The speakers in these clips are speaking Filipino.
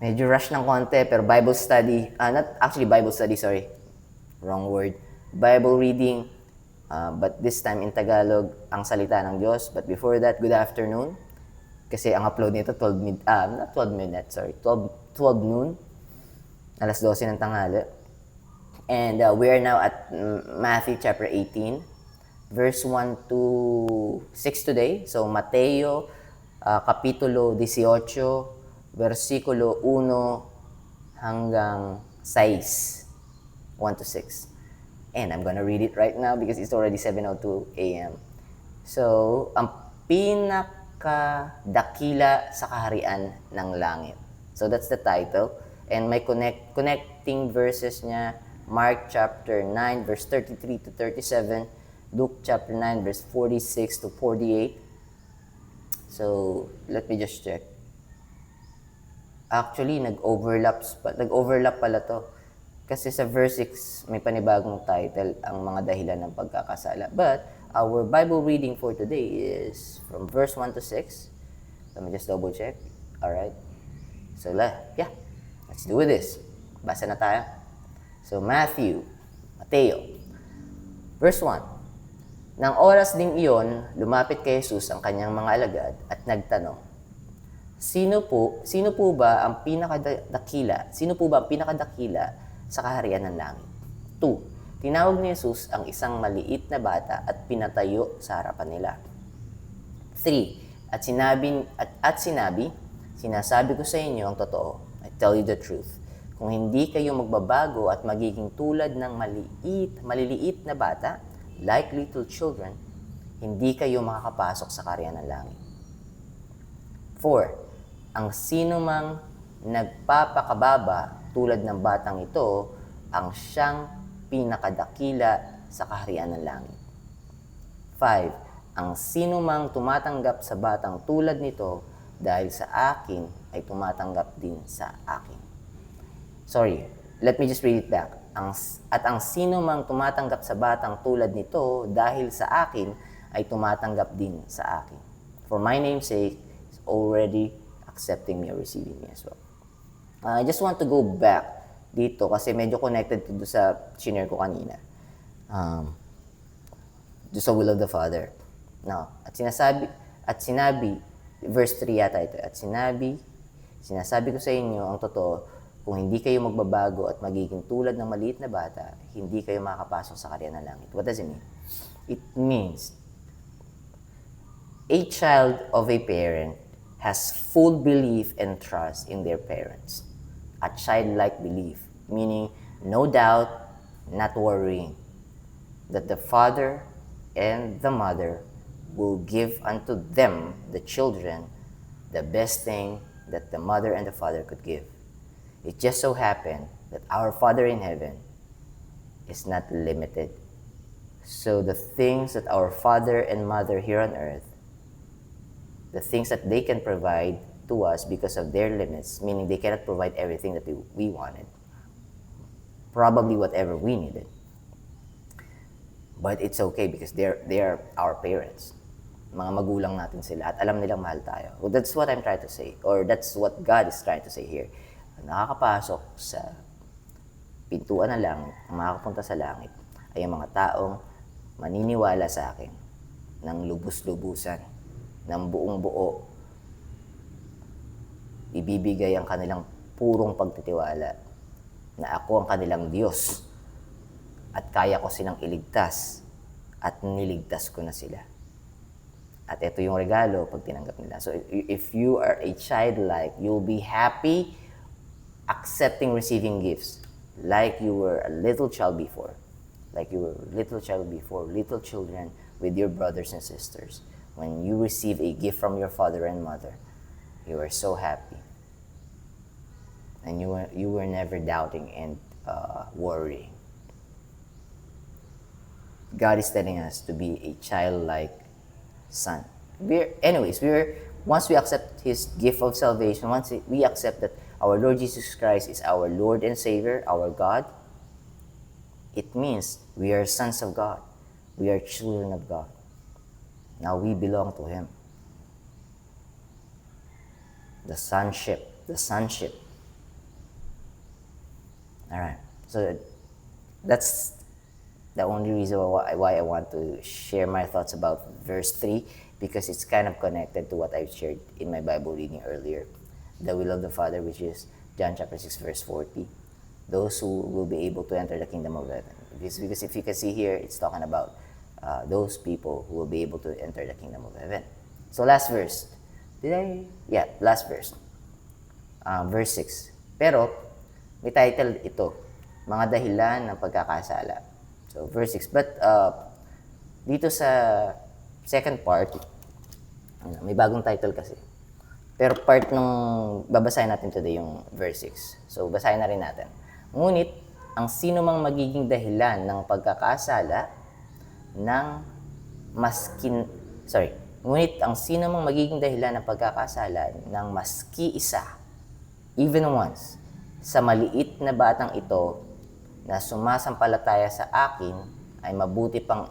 Medyo rush ng konti, pero Bible study, not actually Bible study, sorry. Wrong word. Bible reading, but this time in Tagalog, ang salita ng Diyos. But before that, good afternoon. Kasi ang upload nito, not 12 minutes, sorry, 12 noon. Alas 12 ng tanghali. And we are now at Matthew chapter 18, verse 1 to 6 today. So Mateo, Kapitulo 18, versikulo 1 hanggang 6. 1 to 6. And I'm gonna read it right now because it's already 7:02 a.m. So, ang pinakadakila sa kaharian ng langit. So that's the title. And may connecting verses niya, Mark chapter 9, verse 33 to 37, Luke chapter 9, verse 46 to 48. So, let me just check. Actually, nag-overlap pala to. Kasi sa verse 6, may panibagong title, ang mga dahilan ng pagkakasala. But, our Bible reading for today is from verse 1 to 6. Let me just double check. Alright. So, let's do this. Basa na tayo. So, Mateo, verse 1. Nang oras ding iyon, lumapit kay Jesus ang kanyang mga alagad at nagtanong, Sino po ba ang pinakadakila sa kaharian ng langit? 2. Tinawag ni Jesus ang isang maliit na bata at pinatayo sa harapan nila. 3. Sinabi, sinasabi ko sa inyo ang totoo. I tell you the truth. Kung hindi kayo magbabago at magiging tulad ng maliliit na bata, like little children, hindi kayo makakapasok sa kaharian ng langit. 4. Ang sinumang nagpapakababa tulad ng batang ito, ang siyang pinakadakila sa kaharian ng langit. 5. Ang sinumang tumatanggap sa batang tulad nito dahil sa akin ay tumatanggap din sa akin. Sorry, let me just read it back. Ang sinumang tumatanggap sa batang tulad nito dahil sa akin ay tumatanggap din sa akin. For my name's sake, is already accepting me or receiving me as well. I just want to go back dito kasi medyo connected to sa shinare ko kanina. Just sa will of the Father. Now, sinabi, verse 3 yata ito, sinasabi ko sa inyo ang totoo, kung hindi kayo magbabago at magiging tulad ng maliit na bata, hindi kayo makakapasok sa kaharian ng langit. What does it mean? It means, a child of a parent has full belief and trust in their parents. A childlike belief, meaning no doubt, not worrying, that the father and the mother will give unto them, the children, the best thing that the mother and the father could give. It just so happened that our Father in heaven is not limited. So the things that our father and mother here on earth, the things that they can provide to us because of their limits, meaning they cannot provide everything that we wanted, probably whatever we needed. But it's okay because they are our parents. Mga magulang natin sila at alam nilang mahal tayo. Well, that's what I'm trying to say, or that's what God is trying to say here. Nakakapasok sa pintuan ng langit, makakapunta sa langit, ay ang mga taong maniniwala sa akin ng lubos-lubusan, ng buong buo, ibibigay ang kanilang purong pagtitiwala na ako ang kanilang Diyos at kaya ko silang iligtas at niligtas ko na sila. At ito yung regalo pag tinanggap nila. So if you are a childlike, you'll be happy accepting receiving gifts like you were a little child before. Little children with your brothers and sisters. When you receive a gift from your father and mother, you are so happy. And you were never doubting and worrying. God is telling us to be a childlike son. Once we accept His gift of salvation, once we accept that our Lord Jesus Christ is our Lord and Savior, our God, it means we are sons of God. We are children of God. Now we belong to Him. The sonship. Alright. So that's the only reason why I want to share my thoughts about verse 3, because it's kind of connected to what I've shared in my Bible reading earlier. The will of the Father, which is John chapter 6, verse 40. Those who will be able to enter the kingdom of heaven. Because if you can see here, it's talking about those people who will be able to enter the kingdom of heaven. So last verse. Last verse. Verse 6. Pero, may title ito, Mga Dahilan ng Pagkakasala. So, verse 6. But, dito sa second part, may bagong title kasi. Pero part nung babasahin natin today yung verse 6. So, basahin na rin natin. Ngunit, ang sino mang magiging dahilan ng pagkakasala ng Ngunit ang sino mang magiging dahilan ng pagkakasala ng maski isa, even once, sa maliit na batang ito na sumasampalataya sa akin, ay mabuti pang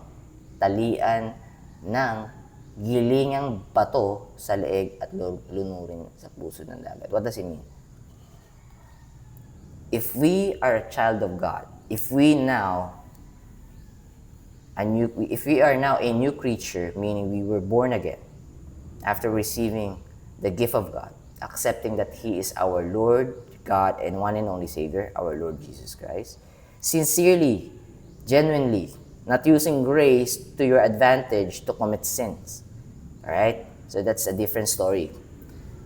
talian ng gilingang bato sa leeg at lunurin sa puso ng dagat. What does it mean? If we are a child of God, if we are now a new creature, meaning we were born again after receiving the gift of God, accepting that He is our Lord, God, and one and only Savior, our Lord Jesus Christ, sincerely, genuinely, not using grace to your advantage to commit sins. Alright? So that's a different story.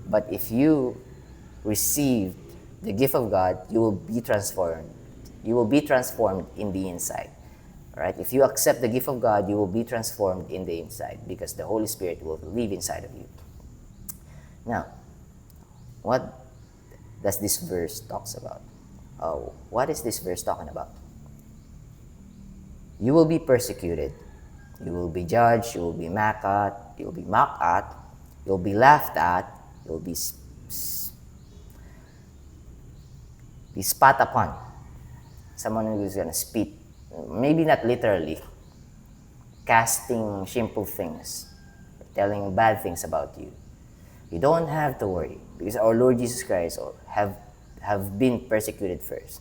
But if you received the gift of God, you will be transformed. You will be transformed in the inside. Alright? If you accept the gift of God, you will be transformed in the inside because the Holy Spirit will live inside of you. Now, what does this verse talks about? What is this verse talking about? You will be persecuted. You will be judged. You will be mocked at. You will be mocked at. You will be laughed at. You will be spat upon. Someone who is going to spit. Maybe not literally. Casting shameful things. Telling bad things about you. You don't have to worry because our Lord Jesus Christ have been persecuted first.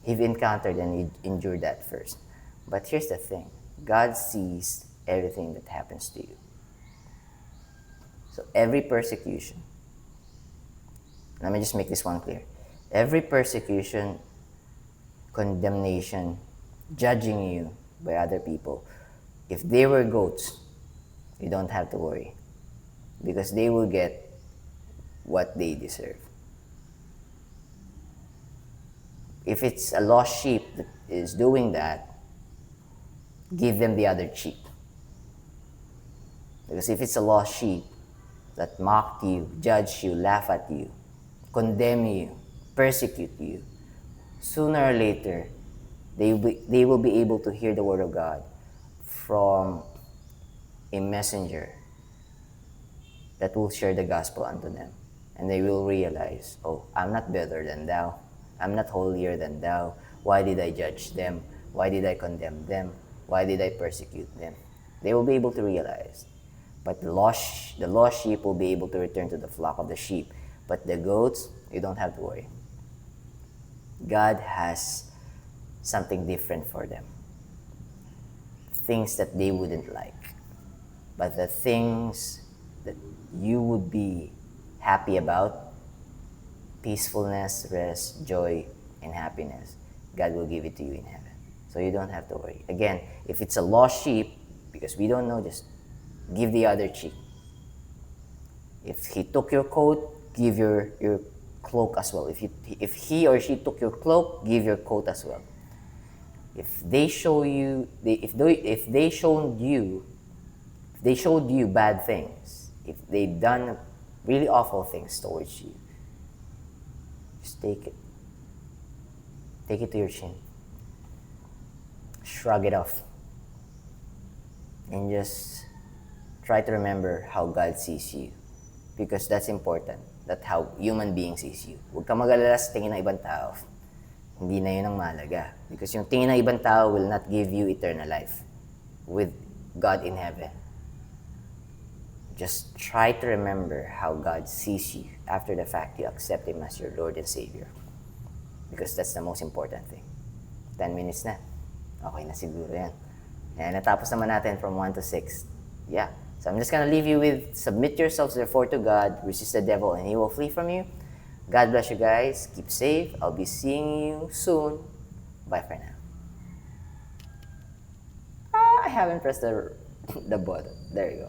He encountered and he endured that first. But here's the thing. God sees everything that happens to you. So every persecution, let me just make this one clear. Every persecution, condemnation, judging you by other people, if they were goats, you don't have to worry. Because they will get what they deserve. If it's a lost sheep that is doing that, give them the other cheek. Because if it's a lost sheep that mocked you, judged you, laugh at you, condemn you, persecute you, sooner or later, they will be able to hear the word of God from a messenger that will share the gospel unto them. And they will realize, oh, I'm not better than thou. I'm not holier than thou. Why did I judge them? Why did I condemn them? Why did I persecute them? They will be able to realize. But the lost sheep will be able to return to the flock of the sheep. But the goats, you don't have to worry. God has something different for them. Things that they wouldn't like. But the things that you would be happy about, peacefulness, rest, joy, and happiness, God will give it to you in heaven. So you don't have to worry. Again, if it's a lost sheep, because we don't know, just give the other cheek. If he took your coat, give your cloak as well. If he or she took your cloak, give your coat as well. If they showed you bad things, if they've done really awful things towards you, just take it. Take it to your chin. Shrug it off. And just try to remember how God sees you. Because that's important. That's how human being sees you. Huwag ka mag-alala sa tingin ng ibang tao. Hindi na yun ang mahalaga. Because yung tingin ng ibang tao will not give you eternal life with God in heaven. Just try to remember how God sees you after the fact you accept Him as your Lord and Savior. Because that's the most important thing. 10 minutes na. Okay na siguro yan. And natapos naman natin from 1 to 6. Yeah. So I'm just gonna leave you with, submit yourselves therefore to God, resist the devil, and he will flee from you. God bless you guys. Keep safe. I'll be seeing you soon. Bye for now. I haven't pressed the button. There you go.